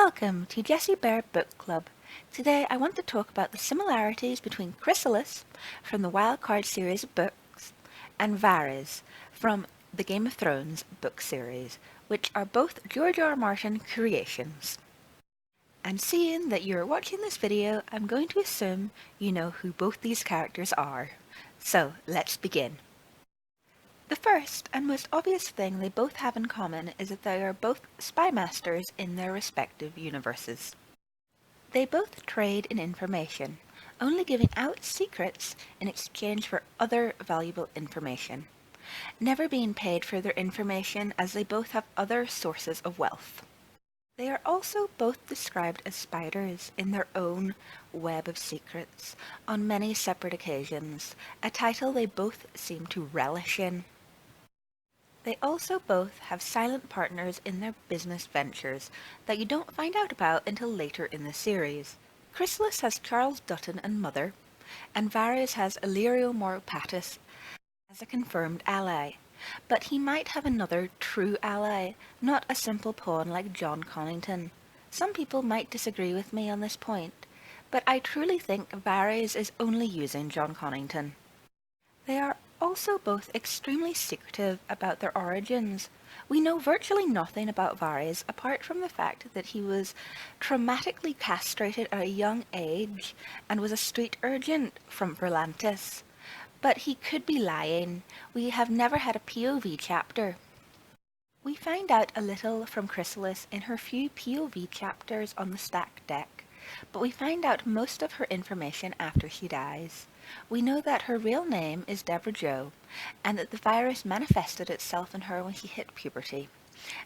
Welcome to Jessie Bear Book Club. Today I want to talk about the similarities between Chrysalis from the Wildcard series of books and Varys from the Game of Thrones book series, which are both George R. R. Martin creations. And seeing that you're watching this video, I'm going to assume you know who both these characters are. So let's begin. The first and most obvious thing they both have in common is that they are both spy masters in their respective universes. They both trade in information, only giving out secrets in exchange for other valuable information, never being paid for their information as they both have other sources of wealth. They are also both described as spiders in their own web of secrets on many separate occasions, a title they both seem to relish in. They also both have silent partners in their business ventures that you don't find out about until later in the series. Chrysalis has Charles Dutton and Mother, and Varys has Illyrio Moropatus as a confirmed ally. But he might have another true ally, not a simple pawn like Jon Connington. Some people might disagree with me on this point, but I truly think Varys is only using Jon Connington. They are also both extremely secretive about their origins. We know virtually nothing about Varys apart from the fact that he was traumatically castrated at a young age and was a street urchin from Verlantis. But he could be lying. We have never had a POV chapter. We find out a little from Chrysalis in her few POV chapters on the stack deck, but we find out most of her information after she dies. We know that her real name is Deborah Jo, and that the virus manifested itself in her when she hit puberty,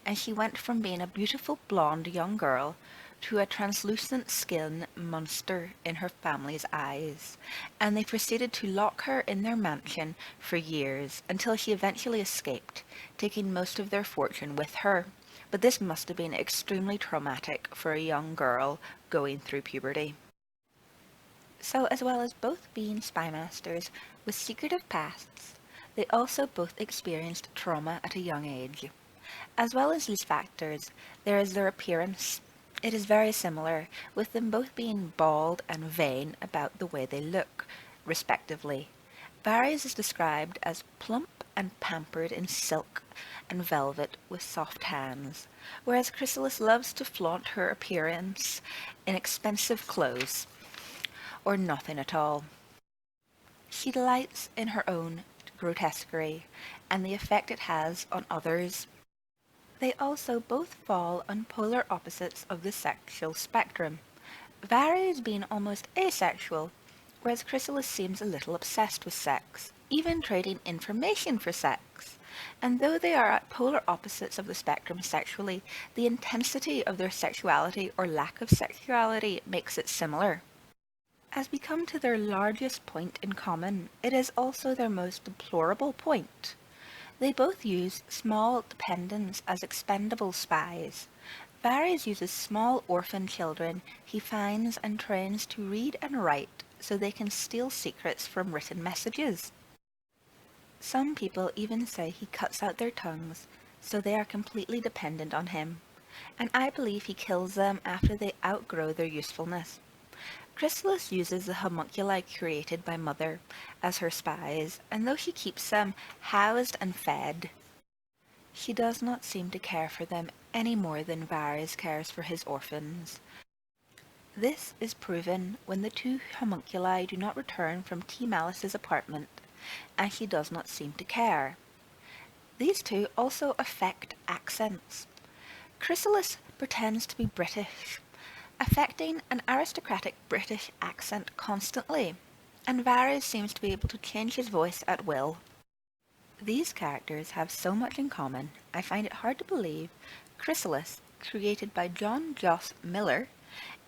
and she went from being a beautiful blonde young girl to a translucent skin monster in her family's eyes, and they proceeded to lock her in their mansion for years until she eventually escaped, taking most of their fortune with her. But this must have been extremely traumatic for a young girl going through puberty. So as well as both being spy masters with secretive pasts, they also both experienced trauma at a young age. As well as these factors, there is their appearance. It is very similar, with them both being bald and vain about the way they look, respectively. Varys is described as plump and pampered in silk and velvet with soft hands, whereas Chrysalis loves to flaunt her appearance in expensive clothes, or nothing at all. She delights in her own grotesquerie and the effect it has on others. They also both fall on polar opposites of the sexual spectrum, Varys being almost asexual, whereas Chrysalis seems a little obsessed with sex, even trading information for sex. And though they are at polar opposites of the spectrum sexually, the intensity of their sexuality or lack of sexuality makes it similar. As we come to their largest point in common, it is also their most deplorable point. They both use small dependents as expendable spies. Varys uses small orphan children he finds and trains to read and write so they can steal secrets from written messages. Some people even say he cuts out their tongues so they are completely dependent on him, and I believe he kills them after they outgrow their usefulness. Chrysalis uses the homunculi created by Mother as her spies, and though she keeps them housed and fed, she does not seem to care for them any more than Varys cares for his orphans. This is proven when the two homunculi do not return from T. Malice's apartment, and she does not seem to care. These two also affect accents. Chrysalis pretends to be British, affecting an aristocratic British accent constantly, and Varys seems to be able to change his voice at will. These characters have so much in common, I find it hard to believe Chrysalis, created by John Joss Miller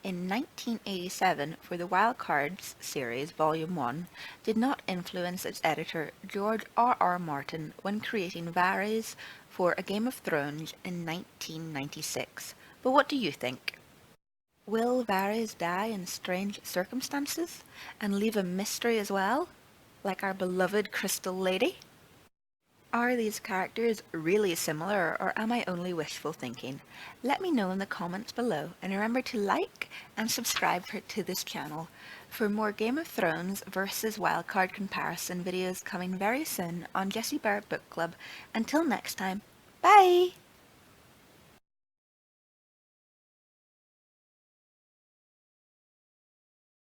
in 1987 for the Wild Cards series Volume 1, did not influence its editor George R. R. Martin when creating Varys for A Game of Thrones in 1996. But what do you think? Will Varys die in strange circumstances and leave a mystery as well, like our beloved Crystal Lady? Are these characters really similar, or am I only wishful thinking? Let me know in the comments below, and remember to like and subscribe to this channel for more Game of Thrones versus Wildcard comparison videos coming very soon on Jessie Barrett Book Club. Until next time, bye!